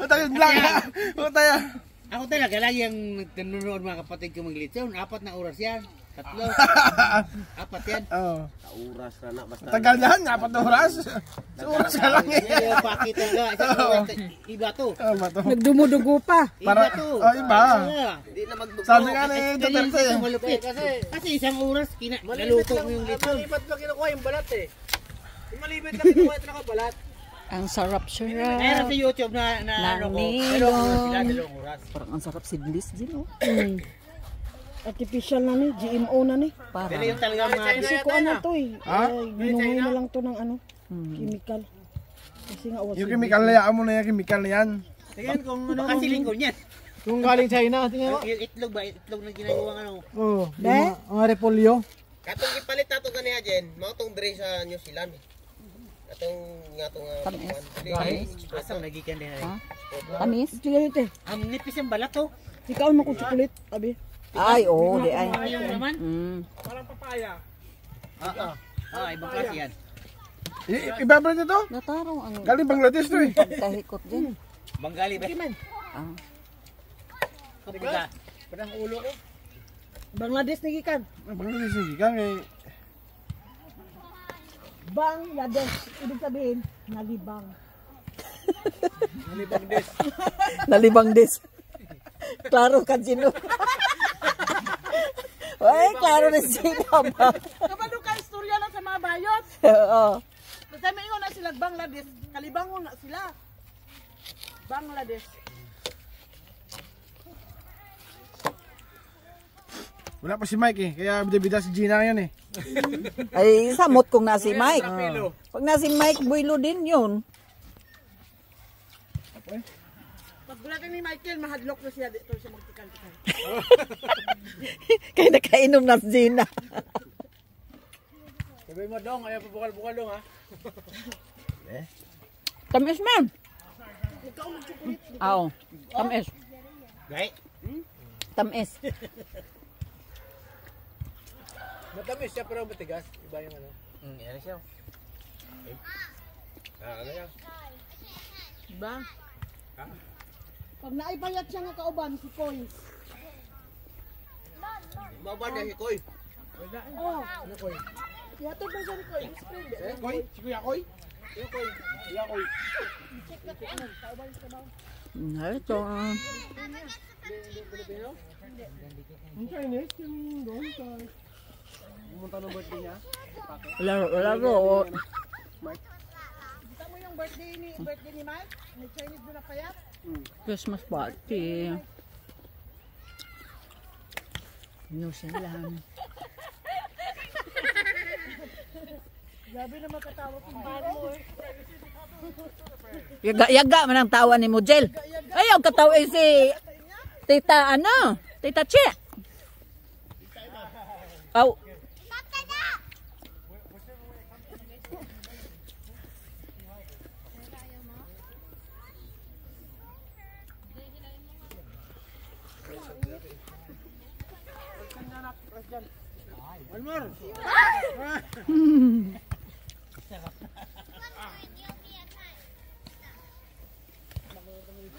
Utang lang. Utang. Ako talaga lagi ang nanonood mga kapatid ko maglitson. 4 na oras yan. 3. 4 yan. Oo. Oras na na basta. Tagal yan, 4 oras. Oras ka lang eh. Pakita nga. Iba to. Nagdumudugo pa. Iba to. Iba. Hindi na magdugo. Sabi nga ni Duterte. Kasi isang oras naluto mo yung litson. Malibet lang kinukuha yung balat eh. Malibet lang kinukuha ito nakabalat. Ang sarap-sarap. Meron sa YouTube na ano ko. Pero sila 2 oras. Parang ang sarap sidlis din, oh. Artificial na ni, GMO na ni. Parang. Pero yung talagang mga Kasi ko ano to eh. Ginuhoy na lang to ng ano, chemical. Kasi nga Yung chemical na yan mo na yung chemical na yan. tingnan kung ano. Baka silikon yan. Kung galing China, tingnan mo. Yung itlog ba? Itlog na ginagawang ano. Oo. Ang repolyo. Katong ipalit nato ganiya Jen, mao tong dre sa New Zealand. Katong nga tong Asang nagikan din ay. Tamis? Sige ito eh. Ang nipis yung balat to. Ikaw mo kung chocolate, abi. Ay, oo, di ay. Ayaw naman. Parang papaya. Ibang klase yan. Iba ba ito? Natarong ang Galing Bangladesh to eh. pagkahikot din. Bengali ba? Ah. Kapag parang ulo ko. Bangladesh ni gikan. Bangladesh sige kan eh. Bangladesh, ibig sabihin, nalibang. Nalibang des. Klaro ka sino. Ay, klaro na sino ba? Kapag ka istorya lang sa mga bayot. Oo. Kasi may na sila Bangladesh, kalibangon na sila. Bangladesh. Wala pa si Mike eh. Kaya bida-bida si Gina ngayon eh. Ay, samot kung na si Mike. Pag na si Mike, builo din yun. Pag gulatan ni Michael, mahadlok na siya dito siya magtikal-tikal. Kaya nakainom na si Gina. Sabi mo dong, ayaw pabukal-bukal dong ha. Tamis man. Oo, tamis. Gay? Tamis. Matamis siya pero matigas. Iba yung ano. Yan siya. ano yan? Diba? Pag naipayat siya nga kauban, si Koy. Mababa na si Koy. Oh. Ano Koy? Yatog ba siya ni Koy? Koy? Si Kuya Koy? Kuya Koy. Kuya Koy. Check na ko nun. Kauban siya daw. Ito. Ang Chinese yung doon sa... Pumunta ng birthday niya. Laro. Kita mo yung birthday ni Mike? May Chinese doon na payat? Christmas party. New Zealand. Grabe na makatawa kung paano mo eh. Yaga man ang tawa ni Mujel. Ayaw katawa si Tita ano? Tita Che. Aw.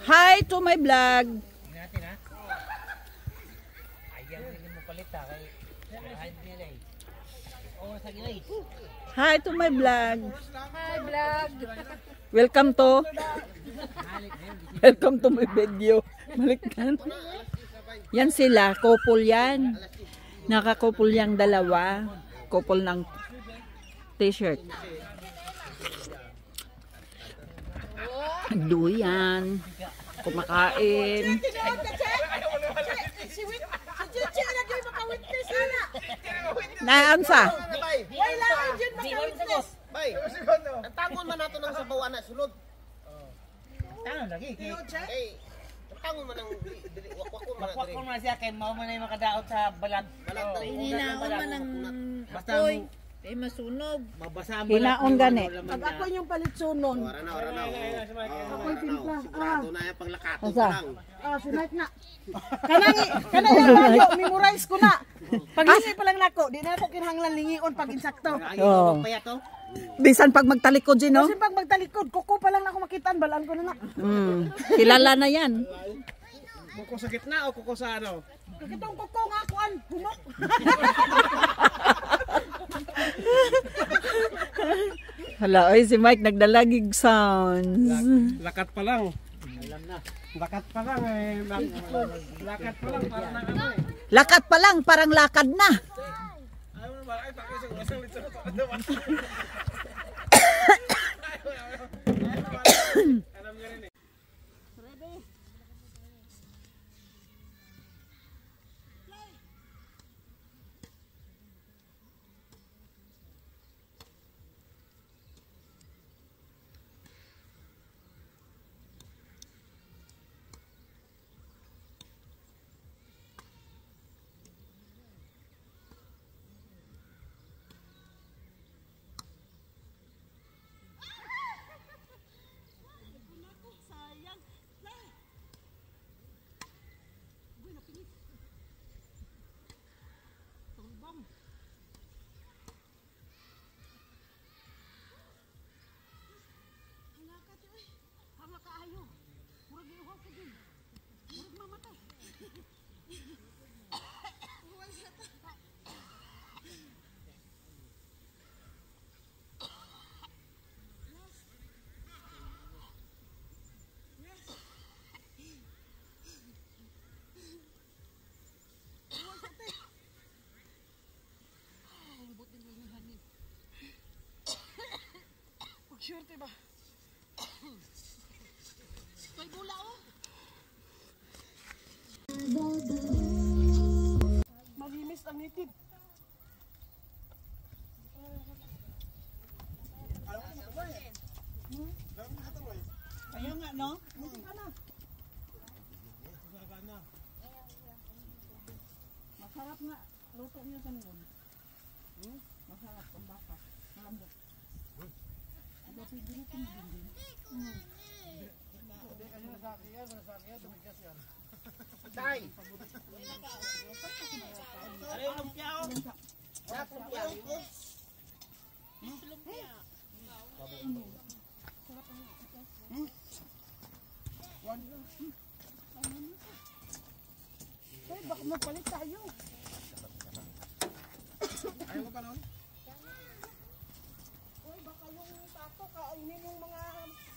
Hi to my vlog. Natin ha. Ayaw din mo palit ha. Kaya nila eh. Oo, sa gilay. Hi to my vlog. Hi vlog. Welcome to my video. Balikan. Yan sila, couple yan. Naka-couple yang dalawa. Couple ng t-shirt. Duyan. Kumakain. Naansa? Wala ang dyan maka-witness. Bay, ang tangon man nato ng sabawan na sulod. Tangan lagi. Eh, ang tangon man ng wakwak man Wakwak ko na siya kay mao man ay makadaot sa balat. Hininaon man ng Basta apoy. Eh masunog. mabasa ang Hinaon gani. Pag ako yung palitsunon. Wala na. Ako'y timpla. Sigurado na yung paglakato Asa? pa lang. Si Mike na. Kanang yung radio, memorize ko na. Pag hindi pa lang nako, di na ako kinahanglan lingion pag insakto. Oh. Paya to. Bisan pag magtalikod din, no? Kasi pag magtalikod, kuko pa lang ako makitaan, balaan ko na na. Kilala na yan. Kuko sa gitna o kuko sa ano? Itong kuko nga kuan, humok. Hala, oy, si Mike nagdalagig sounds. Lakat pa lang. Lakat pa lang eh. Lakat pa lang para na ano eh. Lakat pa lang, parang lakad na. Ayaw mo ba? Ay, takot siya. Wasang litsa na to. Alam niya rin eh. Sure, ba? May bula oh. Magimis ang nitid. Kaya nga, no? Masarap nga. Luto niya sa ngon. Masarap ang baka. Malambot. Tay! Ano yung lumpia o? Lumpia. Ay, baka mapalit tayo. Ayaw mo pa nun? Uy, baka yung tato, kainin yung mga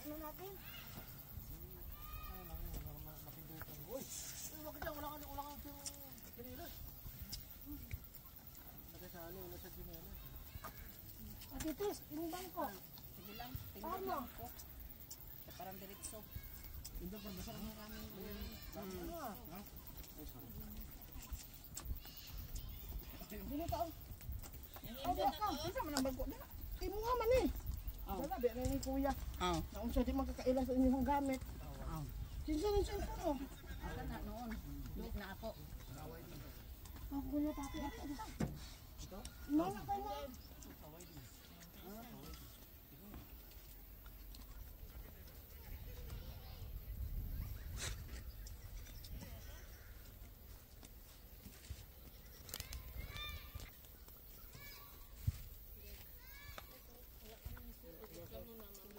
ano natin. Uy, bakit yan? Wala kang kanila. Bakit sa ano? Nasa ginela. At ito, yung bangko. Sige lang, Paano? tingnan ko. Parang diretso. Hindi pa basta ang maraming. Dili ka. Oh, baka. Isa man ang bangko na. Imuha man eh. Wala, di na ni kuya. Oh. Naunsa di magkakailan sa inyong gamit. Sinsa ng cellphone mo? Ako na noon. Duit na ako. Ang kuya pati ako. Mana ka na?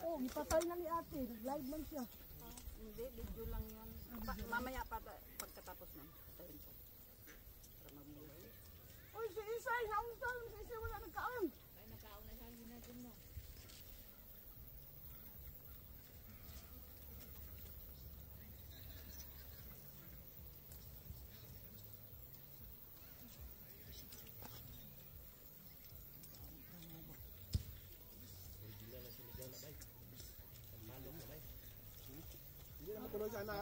Oh, ipatay na ni ate. Nag-live man siya. Hindi, video lang yan. Mamaya pa pagkatapos na. Patayin ko. Para magmulay. Uy, si Isay, naunsa. Si Isay wala nagkaon. Hindi na matuloy sana.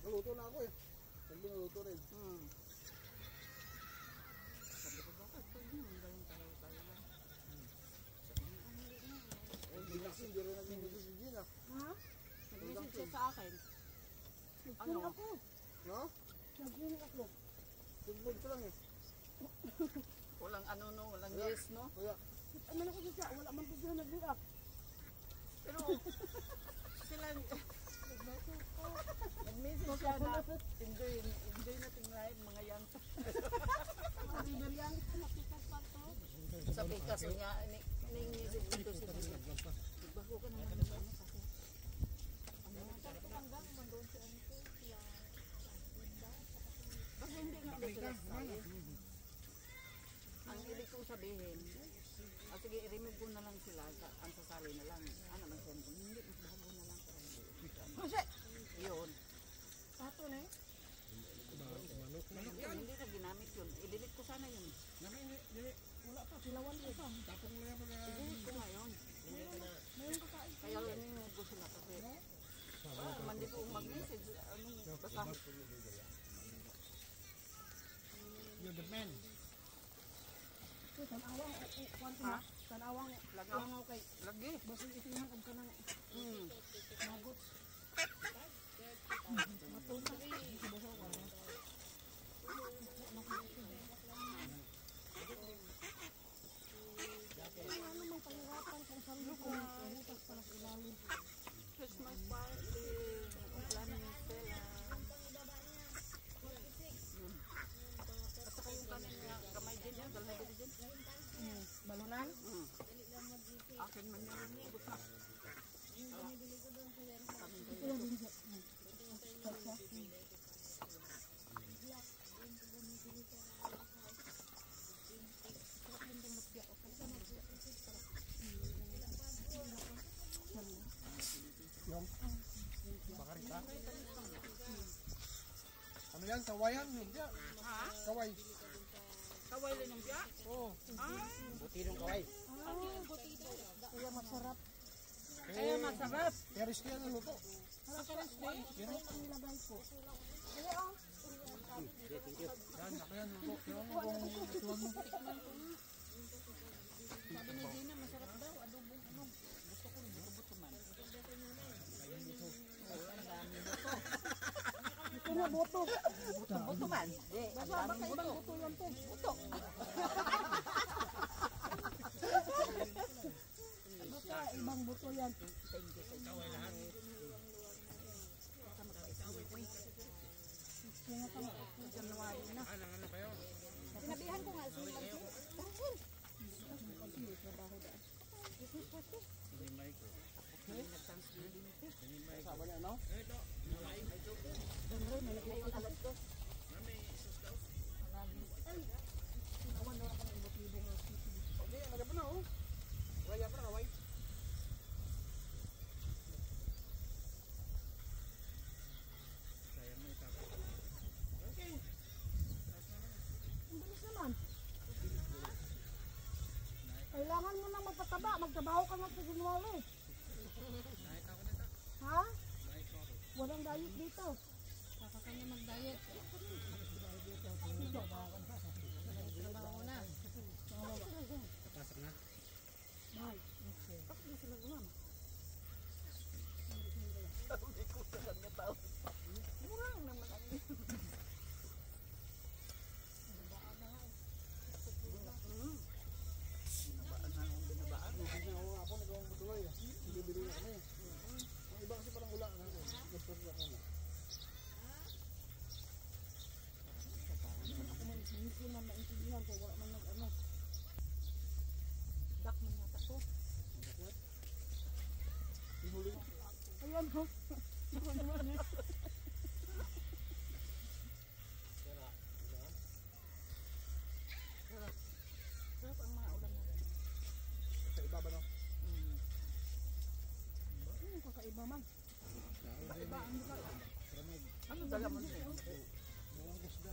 Naluto na ako eh. Hindi naluto rin. Hindi rin nag-message si Gina. Nag-message siya sa akin. Ano? Ako. No? Nag-uling ako. Tugmod ka lang eh. Walang ano no, walang yes no. Kaya, Ano na ko siya? Wala man po siya nag-react. Pero sila nag-message siya na enjoy natin live mga yan. Sabi kasi nga, ning-message dito sila. Bago ka na lang sa akin. Kasi hindi nga sila sabi. Ang ibig kong sabihin, sige, i-remove ko na lang sila, ang sasali na lang. Ano man siya, hindi, magbago na lang. Kasi, yun. Pato na eh. Hindi na ginamit yun. I-delete ko sana yun. Wala pa, silawan ko pa. I-delete ko ngayon. Kaya remove ko sila kasi. Mandi ko mag-message. Basta. You're the man. Tanawang langaw kay lagi. Basta itingan og kanang magot. Christmas party, plan ni Stella. At saka yung kanin nga, kamay din yan, dalhay din din. Balunan? Akin man yan, ubot na. Bakarita. Ano yan? Kawayan? Lumpia? Ha? Kaway. Kaway lang yung biya? Oo. Buti ng kaway. Kaya masarap. Kaya masarap. Teres kaya na luto. Yan, ako yan luto. Pero ano kung lutuan mo? Sabi ni Gina, masarap daw. Adobong ano. Gusto ko ng buto-buto man. Ito na buto. Buto man. Basta baka ibang buto yan po. Buto. Baka ibang buto yan. Thank you. January na. Ano kayo? Sinabihan ko nga sila. Kasama niya, no? Okay, lagyan pa na, oh. Raya pa na, kaway. Okay. Ang bilis naman. Kailangan mo nang magpataba. Magtrabaho ka na sa January. Ha? Walang diet dito. Kaka kanya mag-diet. Trabaho na. Papasok na. Bye. Okay. Murang naman ang Hindi ako ako nagawang butuloy. Hindi bili na kami. Ang iba kasi parang wala na ako. Gusto ko ako na. Hindi man maintindihan ko. Wala man nag-ano. dak mo yata to. Hinuli. Ayan ho. Sarap ang mga ulam natin. Sa iba ba, no? Kakaiba man. Anong dala mo yun?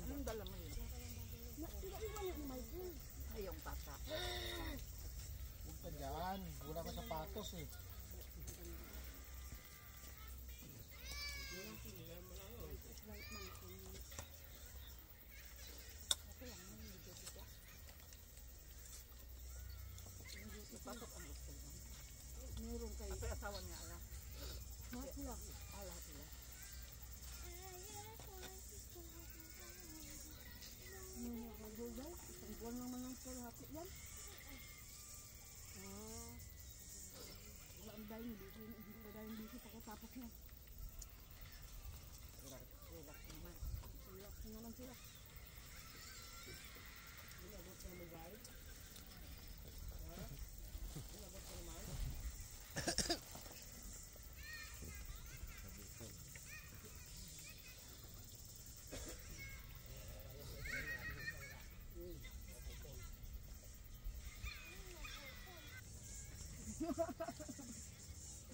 Anong dala mo yun? Iba niya ni Michael. Ay, yung pata. Huwag pa dyan. Wala ka sapatos eh. Pasok ang gusto mo. Meron kayo. At asawa niya, ala. Lahat sila. Ala sila. Mga kagulay. Isang buwan naman ang kalahati yan. Wala ang dahil busy pagkatapos niya. Relax naman sila.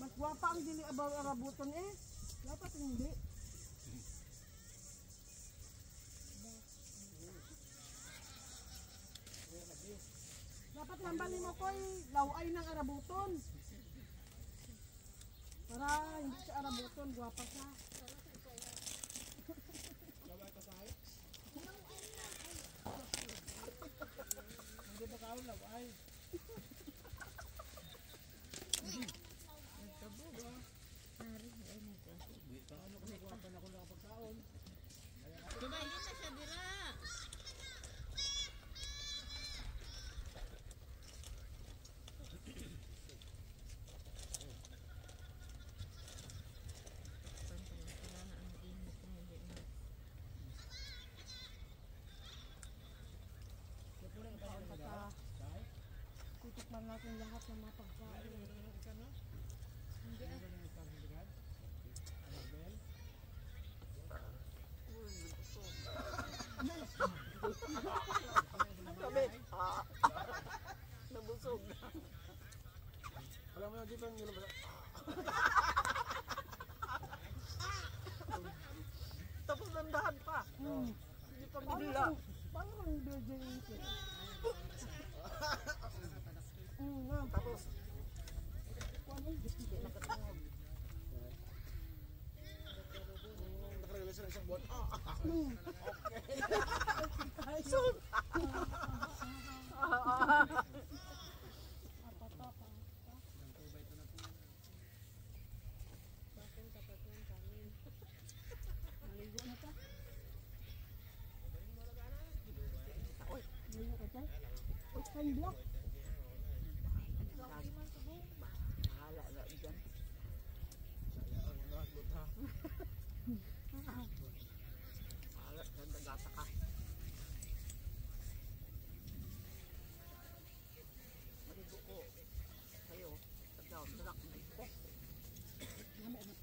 Mas gwapa ang dili abaw arabuton eh. Dapat hindi. Dapat nambali mo ko'y laway ng arabuton. Para hindi siya arabuton, gwapa siya. Hindi ba kaon laway? Kumain na siya dira. Titikman natin lahat ng mga pagkain. Nabusog. Alam mo na dito yung ba? Tapos nandahan pa. Hindi pa bigla. Paano kung virgin ito? Tapos, Nakarelasa na isang buwan. Kain block. bahala na dyan. Bahala, ganda-gata ka. Maligo ko. Kayo, tagaw, nalak na ito.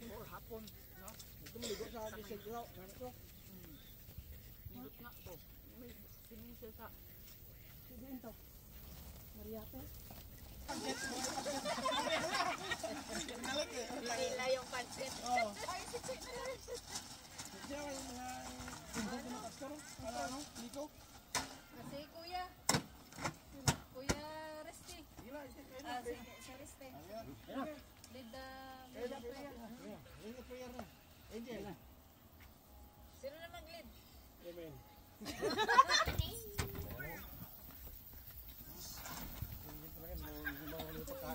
Or hapon, no? Ito maligo sa akin sa ilaw. Nindot na to. May pinisya sa Sige ito. Mariate. Hila yung pansit. Ay, sige. Siya yung mga tingko ko na kastor. Para ano? Liko? Si Kuya. Kuya Resti. Gila, ito kayo na. Ah, si Resti. Lead the prayer. Yung prayer na. Angel. Sino na mag-lead? Amen.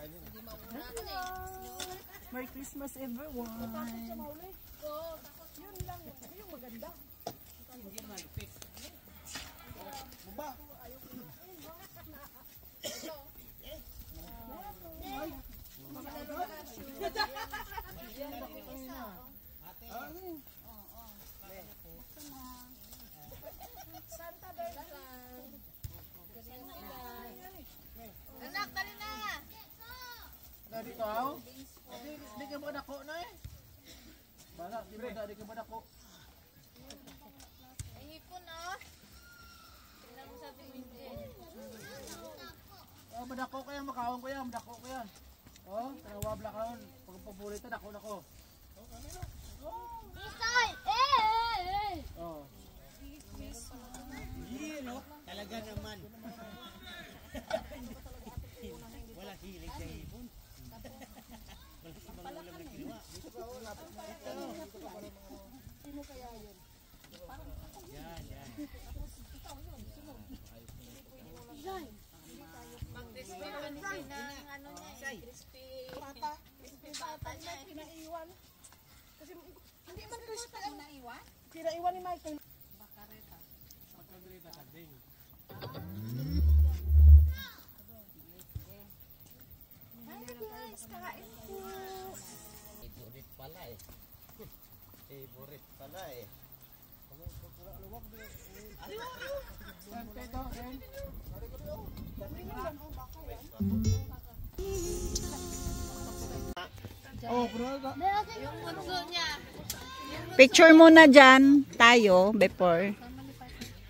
Hindi mauna ka na eh. Merry Christmas everyone. Takot siya mauli. Oo, takot. Yun lang. Yung maganda. Hindi malupit. Bumba. Santa Bella. Anak, dali na! Dari kau? Di ka ba dako na eh? Bala, di ba di ka ba dako? Ay, hipon oh. Tingnan mo sa tingin. Oh, madako kaya makawang ko yan, madako ko yan. Oh, tarawabla ka nun. Pag paborito, dako na ko. Isay! Eh! Oh. No? Talaga naman. Wala hilig sa hipon. Wala sa mga ulam na ginawa. Sino kaya yun? Yan. Mag-crispy pa din ng ano niya. Crispy. Pata. Crispy pata niya. Pinaiwan. Kasi hindi man crispy ang Naiwan? pinaiwan ni Michael. Bakareta. Pagkagrita ka din. Hi guys, kakain po. pala eh. Favorite pala eh. Yung bunso niya. Picture muna dyan tayo before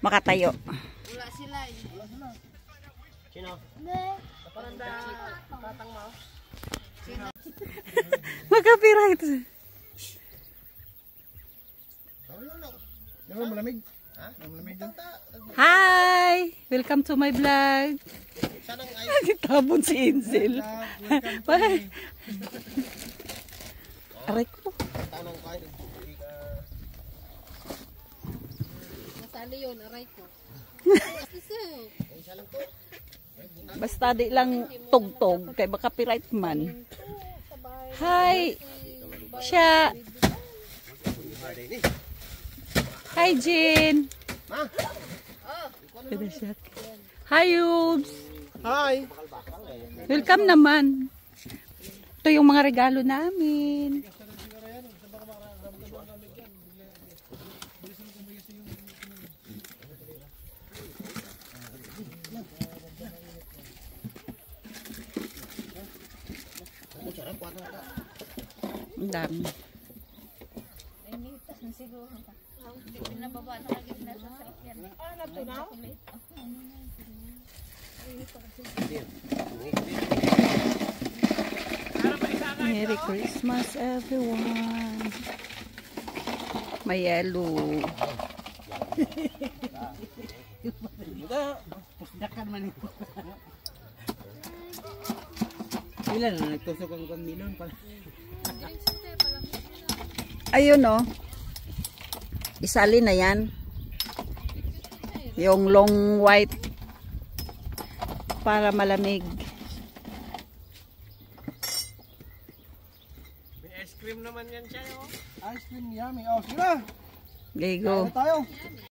makatayo. Wala sila eh. Sino? Mag-copyright. Ano malamig? Ha? Malamig din. Hi! Welcome to my vlog. Saan ang ay? Nagtabon si Insel. Bye. Aray ko. Tanong ko ay hindi ka... Nasali yun, aray ko. Isa lang to. Basta di lang tugtog kay baka copyright man. Hi! Siya. Hi, Jin. Ma? Pwede siya. Hi, Yubs. Hi! Welcome naman. Ito yung mga regalo namin. Ang dami. Pinababa na lagi na sa sakyan. Merry Christmas, everyone. May yellow. Pusdakan man ito. Ilan na nagtusok ang milon pala. Ayun oh. Isali na yan. Yung long white. Para malamig. May ice cream naman yan siya, oh. Ice cream yummy. Oh, sige na. There you go. Tayo.